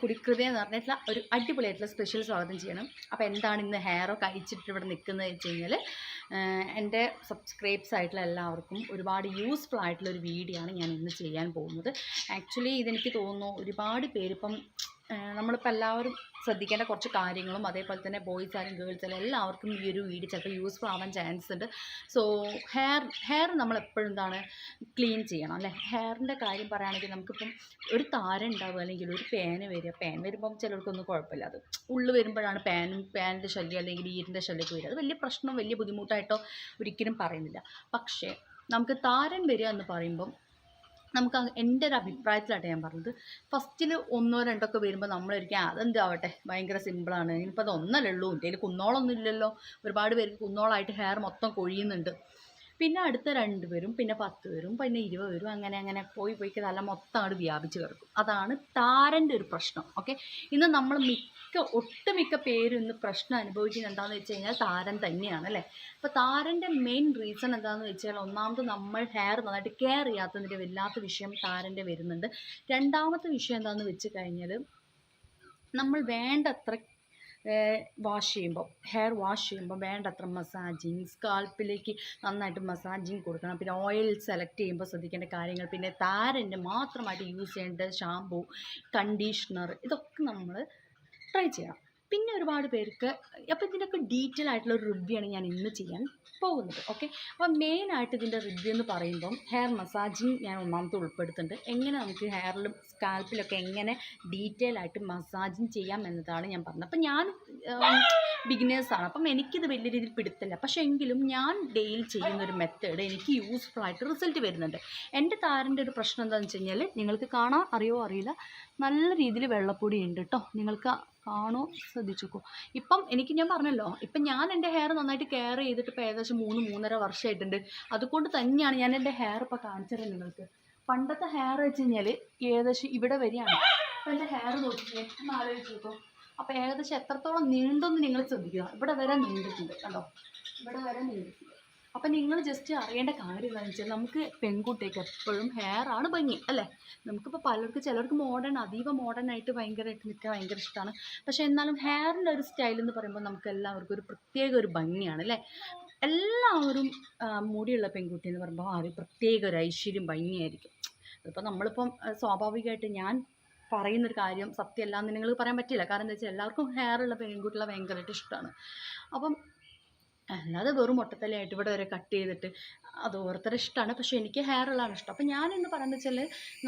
കുടിക്കൃതി എന്ന് പറഞ്ഞിട്ടുള്ള ഒരു അടിപൊളിയായിട്ടുള്ള സ്പെഷ്യൽ സ്വാഗതം ചെയ്യണം. അപ്പോൾ എന്താണ് ഇന്ന് ഹെയറൊക്കെ അയച്ചിട്ട് ഇവിടെ നിൽക്കുന്നത് വെച്ച് കഴിഞ്ഞാൽ, എൻ്റെ സബ്സ്ക്രൈബ്സ് ആയിട്ടുള്ള എല്ലാവർക്കും ഒരുപാട് യൂസ്ഫുൾ ആയിട്ടുള്ളൊരു വീഡിയോ ആണ് ഞാൻ ഇന്ന് ചെയ്യാൻ പോകുന്നത്. ആക്ച്വലി ഇതെനിക്ക് തോന്നുന്നു ഒരുപാട് പേരിപ്പം നമ്മളിപ്പോൾ എല്ലാവരും ശ്രദ്ധിക്കേണ്ട കുറച്ച് കാര്യങ്ങളും അതേപോലെ തന്നെ ബോയ്സ് ആയാലും ഗേൾസ് ആയാലും എല്ലാവർക്കും ഈ ഒരു വീഡിയോ ചിലപ്പോൾ യൂസ്ഫുൾ ആവാൻ ചാൻസ് ഉണ്ട്. സോ ഹെയർ നമ്മളെപ്പോഴും എന്താണ് ക്ലീൻ ചെയ്യണം അല്ലേ. ഹെയറിൻ്റെ കാര്യം പറയുകയാണെങ്കിൽ നമുക്കിപ്പം ഒരു താരം ഉണ്ടാവുക അല്ലെങ്കിൽ ഒരു പേന് വരുമ്പം ചിലർക്കൊന്നും കുഴപ്പമില്ല. അത് ഉള്ളു വരുമ്പോഴാണ് പാനിൻ്റെ ശല്യം അല്ലെങ്കിൽ ഈരിൻ്റെ ശല്യമൊക്കെ വരിക. അത് വലിയ പ്രശ്നം വലിയ ബുദ്ധിമുട്ടായിട്ടോ ഒരിക്കലും പറയുന്നില്ല. പക്ഷേ നമുക്ക് താരൻ വരിക എന്ന് പറയുമ്പം നമുക്ക് എൻ്റെ ഒരു അഭിപ്രായത്തിലാട്ടെ ഞാൻ പറഞ്ഞത്, ഫസ്റ്റിൽ ഒന്നോ രണ്ടൊക്കെ വരുമ്പോൾ നമ്മളൊരിക്കലും അതെന്താവട്ടെ ഭയങ്കര സിമ്പിളാണ്, ഇനിയിപ്പോൾ അതൊന്നല്ലേ ഉള്ളൂ, എൻ്റെ കയ്യിൽ കുന്നോളൊന്നും ഇല്ലല്ലോ. ഒരുപാട് പേർക്ക് കുന്നോളായിട്ട് ഹെയർ മൊത്തം കൊഴിയുന്നുണ്ട്. പിന്നെ അടുത്ത 2 വരും, പിന്നെ 10 വരും, പിന്നെ 20 വരും, അങ്ങനെ പോയി തല മൊത്തം അങ്ങോട്ട് വ്യാപിച്ച് കിടക്കും. അതാണ് താരൻ്റെ ഒരു പ്രശ്നം. ഓക്കെ, ഇന്ന് നമ്മൾ ഒട്ടുമിക്ക പേരും ഇന്ന് പ്രശ്നം അനുഭവിക്കുന്നത് എന്താണെന്ന് വെച്ച് കഴിഞ്ഞാൽ താരൻ തന്നെയാണ് അല്ലേ. അപ്പോൾ താരൻ്റെ മെയിൻ റീസൺ എന്താണെന്ന് വെച്ചാൽ, ഒന്നാമത് നമ്മൾ ഹെയർ നന്നായിട്ട് കെയർ ചെയ്യാത്തതിൻ്റെ വല്ലാത്ത വിഷയം താരൻ്റെ വരുന്നുണ്ട്. രണ്ടാമത്തെ വിഷയം എന്താണെന്ന് വെച്ച് കഴിഞ്ഞാൽ, നമ്മൾ വേണ്ടത്ര ഹെയർ വാഷ് ചെയ്യുമ്പോൾ വേണ്ടത്ര മസാജിങ്, സ്കാൽപ്പിലേക്ക് നന്നായിട്ട് മസാജിങ് കൊടുക്കണം. പിന്നെ ഓയിൽ സെലക്ട് ചെയ്യുമ്പോൾ ശ്രദ്ധിക്കേണ്ട കാര്യങ്ങൾ, പിന്നെ താരൻ്റെ മാത്രമായിട്ട് യൂസ് ചെയ്യേണ്ട ഷാമ്പൂ, കണ്ടീഷണർ, ഇതൊക്കെ നമ്മൾ ട്രൈ ചെയ്യണം. പിന്നെ ഒരുപാട് പേർക്ക് അപ്പോൾ ഇതിൻ്റെയൊക്കെ ഡീറ്റെയിൽ ആയിട്ടുള്ള ഒരു റിവ്യൂ ആണ് ഞാൻ ഇന്ന് ചെയ്യാൻ പോകുന്നത്. ഓക്കെ, അപ്പോൾ മെയിനായിട്ട് ഇതിൻ്റെ റിവ്യൂ എന്ന് പറയുമ്പം ഹെയർ മസാജിങ് ഞാൻ ഒന്നാമത്തെ ഉൾപ്പെടുത്തുന്നുണ്ട്. എങ്ങനെ നമുക്ക് ഹെയറിലും സ്കാൽപ്പിലൊക്കെ എങ്ങനെ ഡീറ്റെയിൽ ആയിട്ട് മസാജിങ് ചെയ്യാം എന്നതാണ് ഞാൻ പറഞ്ഞത്. അപ്പം ഞാൻ ബിഗിനേഴ്സാണ്, അപ്പം എനിക്കിത് വലിയ രീതിയിൽ പിടുത്തില്ല. പക്ഷേ എങ്കിലും ഞാൻ ഡെയിലി ചെയ്യുന്നൊരു മെത്തേഡ് എനിക്ക് യൂസ്ഫുൾ ആയിട്ട് റിസൾട്ട് വരുന്നുണ്ട്. എൻ്റെ താരൻ്റെ ഒരു പ്രശ്നം എന്താണെന്ന് വെച്ച് കഴിഞ്ഞാൽ, നിങ്ങൾക്ക് കാണാൻ അറിയില്ല, നല്ല രീതിയിൽ വെള്ളപ്പൊടി ഉണ്ട് കേട്ടോ. നിങ്ങൾക്ക് കാണോ ശ്രദ്ധിച്ചോക്കോ. ഇപ്പം ഞാൻ പറഞ്ഞല്ലോ, ഇപ്പം ഞാൻ എൻ്റെ ഹെയർ നന്നായിട്ട് കെയർ ചെയ്തിട്ട് ഇപ്പോൾ ഏകദേശം 3-3.5 വർഷമായിട്ടുണ്ട്. അതുകൊണ്ട് തന്നെയാണ് ഞാൻ എൻ്റെ ഹെയർ ഇപ്പോൾ കാണിച്ചത് നിങ്ങൾക്ക്. പണ്ടത്തെ ഹെയർ വെച്ച് കഴിഞ്ഞാൽ ഏകദേശം ഇവിടെ വരികയാണ്. അപ്പോൾ എൻ്റെ ഹെയർ നോക്കിയേ, ഒന്ന് ആലോചിച്ച് നോക്കോ. അപ്പോൾ ഏകദേശം എത്രത്തോളം നീണ്ടെന്ന് നിങ്ങൾ ശ്രദ്ധിക്കുക. ഇവിടെ വരെ നീണ്ടിട്ടുണ്ട് കണ്ടോ, ഇവിടെ വരെ നീണ്ടിട്ടുണ്ട്. അപ്പം നിങ്ങൾ ജസ്റ്റ് അറിയേണ്ട കാര്യം എന്താണെന്ന് വെച്ചാൽ, നമുക്ക് പെൺകുട്ടിക്ക് എപ്പോഴും ഹെയറാണ് ഭംഗി അല്ലേ. നമുക്കിപ്പോൾ ചിലർക്ക് അതീവ മോഡേണായിട്ട് ഭയങ്കരമായിട്ട് നിൽക്കാൻ ഭയങ്കര ഇഷ്ടമാണ്. പക്ഷേ എന്നാലും ഹെയറിൻ്റെ ഒരു സ്റ്റൈൽ എന്ന് പറയുമ്പോൾ നമുക്ക് എല്ലാവർക്കും ഒരു പ്രത്യേക ഒരു ഭംഗിയാണ് അല്ലേ. എല്ലാവരും മുടിയുള്ള പെൺകുട്ടി എന്ന് പറയുമ്പോൾ ആ ഒരു പ്രത്യേക ഒരു ഐശ്വര്യം ഭംഗിയായിരിക്കും. അതിപ്പോൾ നമ്മളിപ്പം സ്വാഭാവികമായിട്ട് ഞാൻ പറയുന്നൊരു കാര്യം സത്യമല്ല എന്ന് നിങ്ങൾ പറയാൻ പറ്റില്ല. കാരണം എന്താ വെച്ചാൽ എല്ലാവർക്കും ഹെയറുള്ള പെൺകുട്ടികളെ ഭയങ്കരമായിട്ട് ഇഷ്ടമാണ്. അപ്പം അല്ലാതെ വെറും ഒട്ടത്തലയായിട്ട് ഇവിടെ വരെ കട്ട് ചെയ്തിട്ട് അത് ഓരോരുത്തരുടെ ഇഷ്ടമാണ്. പക്ഷേ എനിക്ക് ഹെയർ ഉള്ളതാണ് ഇഷ്ടം. അപ്പോൾ ഞാനെന്ന് പറയുന്നത് വെച്ചാൽ,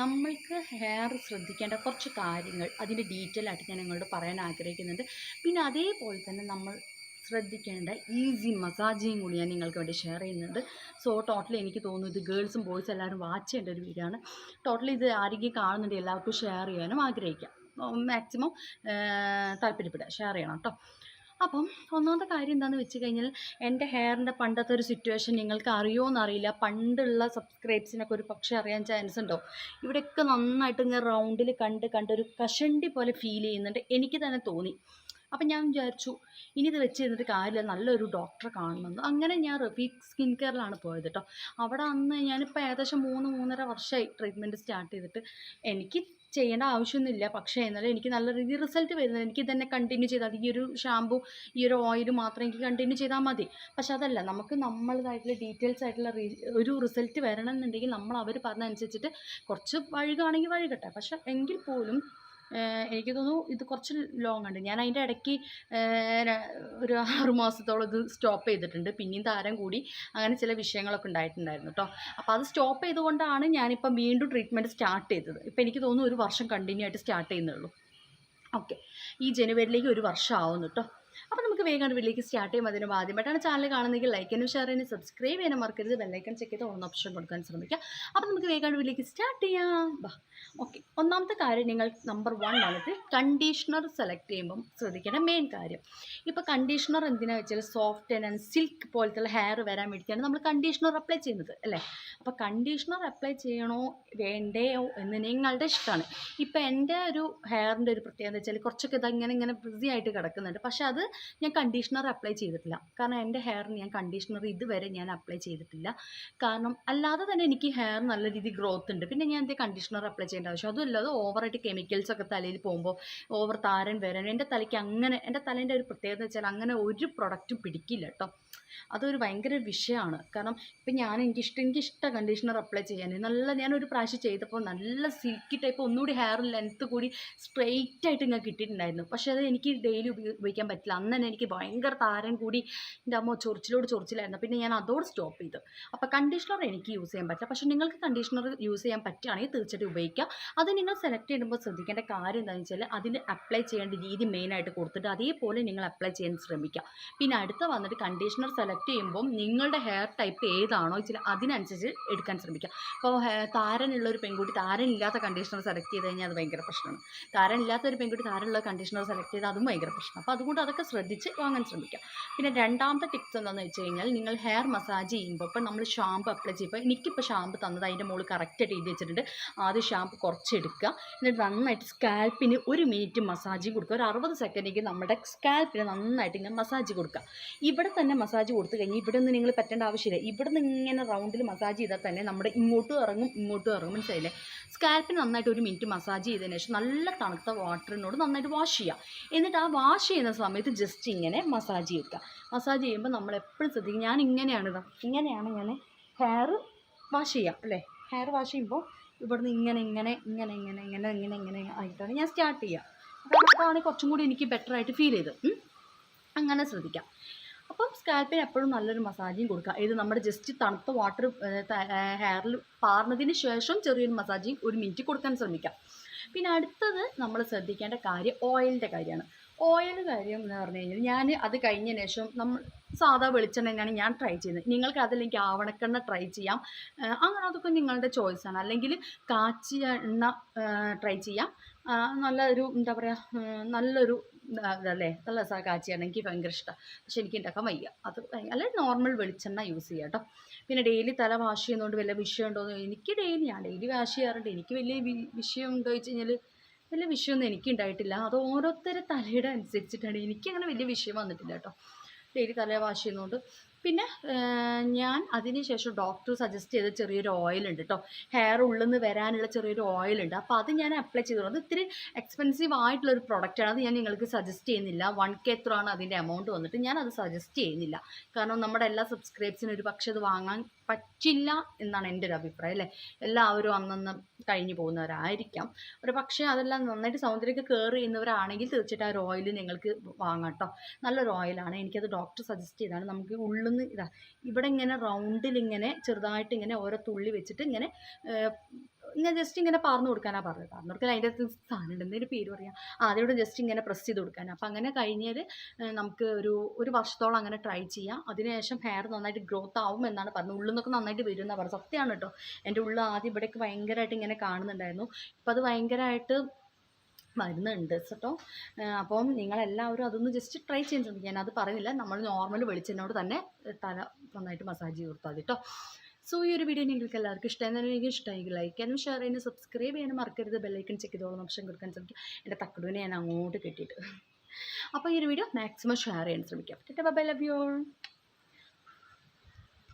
നമ്മൾക്ക് ഹെയർ ശ്രദ്ധിക്കേണ്ട കുറച്ച് കാര്യങ്ങൾ അതിൻ്റെ ഡീറ്റെയിൽ ആയിട്ട് ഞാൻ നിങ്ങളോട് പറയാൻ ആഗ്രഹിക്കുന്നുണ്ട്. പിന്നെ അതേപോലെ തന്നെ നമ്മൾ ശ്രദ്ധിക്കേണ്ട ഈസി മസാജിങ് കൂടി ഞാൻ നിങ്ങൾക്ക് വേണ്ടി ഷെയർ ചെയ്യുന്നുണ്ട്. സോ ടോട്ടലി എനിക്ക് തോന്നുന്നു ഇത് ഗേൾസും ബോയ്സും എല്ലാവരും വാച്ച് ചെയ്യേണ്ട ഒരു വീഡിയോ ആണ്. ടോട്ടലി ഇത് ആരെങ്കിലും കാണുന്നുണ്ട് എല്ലാവർക്കും ഷെയർ ചെയ്യാനും ആഗ്രഹിക്കാം. മാക്സിമം താല്പര്യപ്പെടുക, ഷെയർ ചെയ്യണം കേട്ടോ. അപ്പം ഒന്നാമത്തെ കാര്യം എന്താണെന്ന് വെച്ച് കഴിഞ്ഞാൽ, എൻ്റെ ഹെയറിൻ്റെ പണ്ടത്തെ ഒരു സിറ്റുവേഷൻ നിങ്ങൾക്ക് അറിയുമോയെന്നറിയില്ല. പണ്ടുള്ള സബ്സ്ക്രൈബ്സിനൊക്കെ ഒരു പക്ഷേ അറിയാൻ ചാൻസ് ഉണ്ടോ. ഇവിടെയൊക്കെ നന്നായിട്ട് ഇങ്ങനെ റൗണ്ടിൽ കണ്ടൊരു കഷണ്ടി പോലെ ഫീൽ ചെയ്യുന്നുണ്ട്, എനിക്ക് തന്നെ തോന്നി. അപ്പം ഞാൻ വിചാരിച്ചു ഇനി ഇത് വെച്ച് ചെയ്തിട്ട് കാര്യമില്ല, നല്ലൊരു ഡോക്ടറെ കാണണമെന്ന്. അങ്ങനെ ഞാൻ റഫീഖ് സ്കിൻ കെയറിലാണ് പോയത് കേട്ടോ. അവിടെ അന്ന് ഞാനിപ്പോൾ ഏകദേശം 3-3.5 വർഷമായി ട്രീറ്റ്മെൻറ്റ് സ്റ്റാർട്ട് ചെയ്തിട്ട്. എനിക്ക് ചെയ്യേണ്ട ആവശ്യമൊന്നുമില്ല, പക്ഷേ എന്നാലും എനിക്ക് നല്ല രീതിയിൽ റിസൾട്ട് വരുന്നത്. എനിക്ക് തന്നെ കണ്ടിന്യൂ ചെയ്താൽ ഈ ഒരു ഷാമ്പു ഈ ഒരു ഓയിൽ മാത്രം എനിക്ക് കണ്ടിന്യൂ ചെയ്താൽ മതി. പക്ഷെ അതല്ല, നമുക്ക് നമ്മളതായിട്ടുള്ള ഡീറ്റെയിൽസ് ആയിട്ടുള്ള ഒരു റിസൾട്ട് വരണം എന്നുണ്ടെങ്കിൽ നമ്മൾ അവർ പറഞ്ഞതനുസരിച്ചിട്ട് കുറച്ച് വഴുകാണെങ്കിൽ വഴുകട്ടെ. പക്ഷെ എങ്കിൽ പോലും എനിക്ക് തോന്നുന്നു ഇത് കുറച്ച് ലോങ് ഉണ്ട്. ഞാൻ അതിൻ്റെ ഇടയ്ക്ക് ഒരു 6 മാസത്തോളം ഇത് സ്റ്റോപ്പ് ചെയ്തിട്ടുണ്ട്. പിന്നെയും താരം കൂടി അങ്ങനെ ചില വിഷയങ്ങളൊക്കെ ഉണ്ടായിട്ടുണ്ടായിരുന്നു കേട്ടോ. അപ്പോൾ അത് സ്റ്റോപ്പ് ചെയ്തുകൊണ്ടാണ് ഞാനിപ്പം വീണ്ടും ട്രീറ്റ്മെൻറ്റ് സ്റ്റാർട്ട് ചെയ്തത്. ഇപ്പോൾ എനിക്ക് തോന്നുന്നു 1 വർഷം കണ്ടിന്യൂ ആയിട്ട് സ്റ്റാർട്ട് ചെയ്യുന്നുള്ളൂ. ഓക്കെ, ഈ ജനുവരിയിലേക്ക് 1 വർഷം ആവുന്നു കേട്ടോ. അപ്പോൾ നമുക്ക് വേഗം വീട്ടിലേക്ക് സ്റ്റാർട്ട് ചെയ്യുമ്പോൾ അതിന് ആദ്യമായിട്ടാണ് ചാനൽ കാണുന്നതെങ്കിൽ ലൈക്ക് ചെയ്യാനും ഷെയർ ചെയ്യാനും സബ്സ്ക്രൈബ് ചെയ്യാനും മറക്കരുത്. ബെല്ലൈക്കൺ ചെക്ക് ചെയ്ത് ഓൺ ഓപ്ഷൻ കൊടുക്കാൻ ശ്രമിക്കുക. അപ്പോൾ നമുക്ക് വേഗം വീട്ടിലേക്ക് സ്റ്റാർട്ട് ചെയ്യാം. ഓക്കെ, ഒന്നാമത്തെ കാര്യം നിങ്ങൾ നമ്പർ 1 വന്നിട്ട് കണ്ടീഷണർ സെലക്ട് ചെയ്യുമ്പം ശ്രദ്ധിക്കേണ്ട മെയിൻ കാര്യം. ഇപ്പോൾ കണ്ടീഷണർ എന്തിനാണെന്ന് വെച്ചാൽ സോഫ്റ്റ് ആൻഡ് സിൽക്ക് പോലത്തെ ഹെയർ വരാൻ വേണ്ടിയിട്ടാണ് നമ്മൾ കണ്ടീഷണർ അപ്ലൈ ചെയ്യുന്നത് അല്ലേ. അപ്പോൾ കണ്ടീഷണർ അപ്ലൈ ചെയ്യണോ വേണ്ടയോ എന്ന് നിങ്ങളുടെ ഇഷ്ടമാണ്. ഇപ്പോൾ എൻ്റെ ഒരു ഹെയറിൻ്റെ ഒരു പ്രത്യേകത എന്ന് വെച്ചാൽ കുറച്ചൊക്കെ ഇങ്ങനെ ഫ്രിസി ആയിട്ട് കിടക്കുന്നുണ്ട്. പക്ഷേ അത് ഞാൻ കണ്ടീഷണർ അപ്ലൈ ചെയ്തിട്ടില്ല. കാരണം എൻ്റെ ഹെയറിന് ഞാൻ കണ്ടീഷണർ ഇതുവരെ ഞാൻ അപ്ലൈ ചെയ്തിട്ടില്ല. കാരണം അല്ലാതെ തന്നെ എനിക്ക് ഹെയർ നല്ല രീതിയിൽ ഗ്രോത്ത് ഉണ്ട്. പിന്നെ ഞാൻ എന്തേ കണ്ടീഷണർ അപ്ലൈ ചെയ്യേണ്ട ആവശ്യം അതുമല്ലാതെ ഓവറായിട്ട് കെമിക്കൽസൊക്കെ തലയിൽ പോകുമ്പോൾ ഓവർ താരൻ വരാൻ എൻ്റെ തലയ്ക്ക് അങ്ങനെ എൻ്റെ തലേൻ്റെ ഒരു പ്രത്യേകത വെച്ചാൽ അങ്ങനെ ഒരു പ്രൊഡക്റ്റും പിടിക്കില്ല കേട്ടോ. അതൊരു ഭയങ്കര വിഷയമാണ്. കാരണം ഇപ്പം എനിക്കിഷ്ടം കണ്ടീഷണർ അപ്ലൈ ചെയ്യാൻ. ഞാനൊരു പ്രാവശ്യം ചെയ്തപ്പോൾ നല്ല സിൽക്കി ടൈപ്പ് ഒന്നുകൂടി ഹെയർ ലെങ്ത്ത് കൂടി സ്ട്രെയിറ്റ് ആയിട്ട് ഇങ്ങനെ കിട്ടിയിട്ടുണ്ടായിരുന്നു. പക്ഷേ അത് എനിക്ക് ഡെയിലി ഉപയോഗിക്കാൻ പറ്റില്ല. അന്ന് തന്നെ എനിക്ക് ഭയങ്കര താരൻ കൂടി എൻ്റെ അമ്മ ചൊറിച്ചിലായിരുന്നു. പിന്നെ ഞാൻ അതോട് സ്റ്റോപ്പ് ചെയ്തു. അപ്പോൾ കണ്ടീഷണർ എനിക്ക് യൂസ് ചെയ്യാൻ പറ്റില്ല. പക്ഷേ നിങ്ങൾക്ക് കണ്ടീഷണർ യൂസ് ചെയ്യാൻ പറ്റുകയാണെങ്കിൽ തീർച്ചയായിട്ടും ഉപയോഗിക്കുക. അത് നിങ്ങൾ സെലക്ട് ചെയ്യുമ്പോൾ ശ്രദ്ധിക്കേണ്ട കാര്യം എന്താണെന്ന് വെച്ചാൽ അതിൽ അപ്ലൈ ചെയ്യേണ്ട രീതി മെയിനായിട്ട് കൊടുത്തിട്ട് അതേപോലെ നിങ്ങൾ അപ്ലൈ ചെയ്യാൻ ശ്രമിക്കുക. പിന്നെ അടുത്ത വന്നിട്ട് കണ്ടീഷണർ സെലക്ട് ചെയ്യുമ്പോൾ നിങ്ങളുടെ ഹെയർ ടൈപ്പ് ഏതാണോ വെച്ചാൽ അതിനനുസരിച്ച് എടുക്കാൻ ശ്രമിക്കുക. അപ്പോൾ താരനുള്ള ഒരു പെൺകുട്ടി താരനില്ലാത്ത കണ്ടീഷണർ സെലക്ട് ചെയ്ത് കഴിഞ്ഞാൽ അത് ഭയങ്കര പ്രശ്നമാണ്. താരനില്ലാത്ത ഒരു പെൺകുട്ടി താരനുള്ള കണ്ടീഷണർ സെലക്ട് ചെയ്താൽ അതും ഭയങ്കര പ്രശ്നം. അപ്പോൾ അതുകൊണ്ട് അതൊക്കെ ശ്രദ്ധിച്ച് വാങ്ങാൻ ശ്രമിക്കുക. പിന്നെ രണ്ടാമത്തെ ടിപ്സ് എന്താണെന്ന് വെച്ച് കഴിഞ്ഞാൽ നിങ്ങൾ ഹെയർ മസാജ് ചെയ്യുമ്പോൾ ഇപ്പോൾ നമ്മൾ ഷാമ്പു അപ്ലൈ ചെയ്യുമ്പോൾ എനിക്കിപ്പോൾ ഷാമ്പു തന്നത് അതിൻ്റെ മുകളിൽ കറക്റ്റായിട്ട് എഴുതി വെച്ചിട്ടുണ്ട്. ആദ്യം ഷാമ്പു കുറച്ചെടുക്കുക, എന്നിട്ട് നന്നായിട്ട് സ്കാൽപ്പിന് 1 മിനിറ്റ് മസാജ് കൊടുക്കുക. ഒരു 60 സെക്കൻഡേക്ക് നമ്മുടെ സ്കാൽപ്പിന് നന്നായിട്ട് ഇങ്ങനെ മസാജ് കൊടുക്കുക. ഇവിടെ തന്നെ മസാജ് കൊടുത്തു കഴിഞ്ഞാൽ ഇവിടെ നിന്ന് നിങ്ങൾ പറ്റേണ്ട ആവശ്യമില്ല. ഇവിടെ നിന്ന് ഇങ്ങനെ റൗണ്ടിൽ മസാജ് ചെയ്താൽ തന്നെ നമ്മുടെ ഇങ്ങോട്ടും ഇറങ്ങും മനസ്സിലായില്ലേ? സ്കാൽപ്പിന് നന്നായിട്ട് 1 മിനിറ്റ് മസാജ് ചെയ്തതിന് ശേഷം നല്ല തണുത്ത വാട്ടറിനോട് നന്നായിട്ട് വാഷ് ചെയ്യുക. എന്നിട്ട് ആ വാഷ് ചെയ്യുന്ന സമയത്ത് ജസ്റ്റ് ഇങ്ങനെ മസാജ് ചെയ്യുക. മസാജ് ചെയ്യുമ്പോൾ നമ്മൾ എപ്പോഴും ശ്രദ്ധിക്കും. ഞാൻ ഇങ്ങനെയാണ് ഞാൻ ഹെയർ വാഷ് ചെയ്യാം അല്ലേ. ഹെയർ വാഷ് ചെയ്യുമ്പോൾ ഇവിടുന്ന് ഇങ്ങനെ ആയിട്ടാണ് ഞാൻ സ്റ്റാർട്ട് ചെയ്യുക. അതാണ് കുറച്ചും കൂടി എനിക്ക് ബെറ്ററായിട്ട് ഫീൽ ചെയ്ത്. അങ്ങനെ ശ്രദ്ധിക്കാം. അപ്പം സ്കാൽപ്പിന് എപ്പോഴും നല്ലൊരു മസാജിങ് കൊടുക്കുക. ഇത് നമ്മുടെ ജസ്റ്റ് തണുത്ത വാട്ടർ ഹെയറിൽ പാർന്നതിന് ശേഷം ചെറിയൊരു മസാജിങ് 1 മിനിറ്റ് കൊടുക്കാൻ ശ്രമിക്കാം. പിന്നെ അടുത്തത് നമ്മൾ ശ്രദ്ധിക്കേണ്ട കാര്യം ഓയിലിൻ്റെ കാര്യമാണ്. ഓയിൽ കാര്യം എന്ന് പറഞ്ഞു കഴിഞ്ഞാൽ ഞാൻ അത് കഴിഞ്ഞതിന് ശേഷം നമ്മൾ സാധാ വെളിച്ചെണ്ണ തന്നെയാണ് ഞാൻ ട്രൈ ചെയ്യുന്നത്. നിങ്ങൾക്ക് അതിലേക്ക് ആവണക്കെണ്ണ ട്രൈ ചെയ്യാം. അങ്ങനെ അതൊക്കെ നിങ്ങളുടെ ചോയ്സാണ്. അല്ലെങ്കിൽ കാച്ചിയ എണ്ണ ട്രൈ ചെയ്യാം. നല്ലൊരു എന്താ പറയുക നല്ലൊരു അതല്ലേ നല്ല രസമാണ് കാച്ചിയ എണ്ണ. എനിക്ക് ഭയങ്കര ഇഷ്ടമാണ്. പക്ഷെ എനിക്ക് ഉണ്ടാക്കാൻ വയ്യ. അത് അല്ലെങ്കിൽ നോർമൽ വെളിച്ചെണ്ണ യൂസ് ചെയ്യാം കേട്ടോ. പിന്നെ ഡെയിലി തല വാഷ് ചെയ്യുന്നതുകൊണ്ട് വല്ല വിഷയമുണ്ടോ എന്ന് എനിക്ക് ഞാൻ ഡെയിലി വാഷ് ചെയ്യാറുണ്ട്. എനിക്ക് വലിയ വിഷയം ഉണ്ടോ വെച്ച് കഴിഞ്ഞാൽ വലിയ വിഷയമൊന്നും എനിക്ക് ഉണ്ടായിട്ടില്ല. അത് ഓരോരുത്തരുടെ തലയുടെ അനുസരിച്ചിട്ടാണ്. എനിക്കങ്ങനെ വലിയ വിഷയം വന്നിട്ടില്ല കേട്ടോ ഡെയിലി തല വാഷ് ചെയ്യുന്നതുകൊണ്ട്. പിന്നെ ഞാൻ അതിന് ശേഷം ഡോക്ടർ സജസ്റ്റ് ചെയ്ത ചെറിയൊരു ഓയിലുണ്ട് കേട്ടോ. ഹെയർ ഉള്ളിൽ നിന്ന് വരാനുള്ള ചെറിയൊരു ഓയിലുണ്ട്. അപ്പോൾ അത് ഞാൻ അപ്ലൈ ചെയ്തു. അത് ഇത്തിരി എക്സ്പെൻസീവ് ആയിട്ടുള്ളൊരു പ്രൊഡക്റ്റാണ്. അത് ഞാൻ നിങ്ങൾക്ക് സജസ്റ്റ് ചെയ്യുന്നില്ല. 1K എത്രയാണ് അതിൻ്റെ എമൗണ്ട് വന്നിട്ട് ഞാനത് സജസ്റ്റ് ചെയ്യുന്നില്ല. കാരണം നമ്മുടെ എല്ലാ സബ്സ്ക്രൈബ്സിനും ഒരു പക്ഷേ അത് വാങ്ങാൻ പറ്റില്ല എന്നാണ് എൻ്റെ ഒരു അഭിപ്രായം അല്ലേ. എല്ലാവരും അന്നന്ന് കഴിഞ്ഞു പോകുന്നവരായിരിക്കാം. ഒരു പക്ഷേ അതെല്ലാം നന്നായിട്ട് സൗന്ദര്യമൊക്കെ കെയർ ചെയ്യുന്നവരാണെങ്കിൽ തീർച്ചയായിട്ടും ആ ഒരു ഓയിൽ നിങ്ങൾക്ക് വാങ്ങാം കേട്ടോ. നല്ലൊരു ഓയിലാണ്. എനിക്കത് ഡോക്ടർ സജസ്റ്റ് ചെയ്താണ്. നമുക്ക് ഉള്ളിൽ നിന്ന് ഇവിടെ ഇങ്ങനെ റൗണ്ടിൽ ഇങ്ങനെ ചെറുതായിട്ട് ഇങ്ങനെ ഓരോ തുള്ളി വെച്ചിട്ട് ഇങ്ങനെ ജസ്റ്റ് ഇങ്ങനെ പാർന്നു കൊടുക്കാനാണ് പറഞ്ഞത്. പാർന്നു കൊടുക്കാൻ അതിൻ്റെ അകത്ത് സാധനം എന്തെങ്കിലും പേര് പറയാം. അതിലൂടെ ജസ്റ്റ് ഇങ്ങനെ പ്രസ് ചെയ്ത് കൊടുക്കാൻ. അപ്പോൾ അങ്ങനെ കഴിഞ്ഞാൽ നമുക്ക് ഒരു വർഷത്തോളം അങ്ങനെ ട്രൈ ചെയ്യാം. അതിനുശേഷം ഹെയർ നന്നായിട്ട് ഗ്രോത്ത് ആവും എന്നാണ് പറഞ്ഞത്. ഉള്ളിൽ നിന്നൊക്കെ നന്നായിട്ട് വരും എന്നാണ് പറഞ്ഞത്. സത്യമാണ് കേട്ടോ. എൻ്റെ ഉള്ളിൽ ആദ്യം ഇവിടെയൊക്കെ ഭയങ്കരമായിട്ട് ഇങ്ങനെ കാണുന്നുണ്ടായിരുന്നു. ഇപ്പം അത് ഭയങ്കരമായിട്ട് വരുന്നുണ്ട് കേട്ടോ. അപ്പം നിങ്ങളെല്ലാവരും അതൊന്ന് ജസ്റ്റ് ട്രൈ ചെയ്യാൻ ശ്രമിക്കുക. ഞാനത് പറയുന്നില്ല. നമ്മൾ നോർമൽ വെളിച്ചെണ്ണോട് തന്നെ തല നന്നായിട്ട് മസാജ് ചെയ്ത് കൊടുത്താൽ മതി കേട്ടോ. സോ ഈ ഒരു വീഡിയോ നിങ്ങൾക്ക് എല്ലാവർക്കും ഇഷ്ടമായിരുന്നു. എനിക്ക് ഇഷ്ടമായെങ്കിൽ ലൈക്ക് ചെയ്യാനും ഷെയർ ചെയ്യാനും സബ്സ്ക്രൈബ് ചെയ്യാനും മറക്കരുത്. ബെല്ലൈക്കൺ ചെക്ക് ചെയ്തോളം ഓപ്ഷൻ കൊടുക്കാൻ ശ്രമിക്കുക. എൻ്റെ തക്കടുവിനെ ഞാൻ അങ്ങോട്ട് കെട്ടിയിട്ട്. അപ്പോൾ ഈ ഒരു വീഡിയോ മാക്സിമം ഷെയർ ചെയ്യാൻ ശ്രമിക്കാം. Bye, love you all.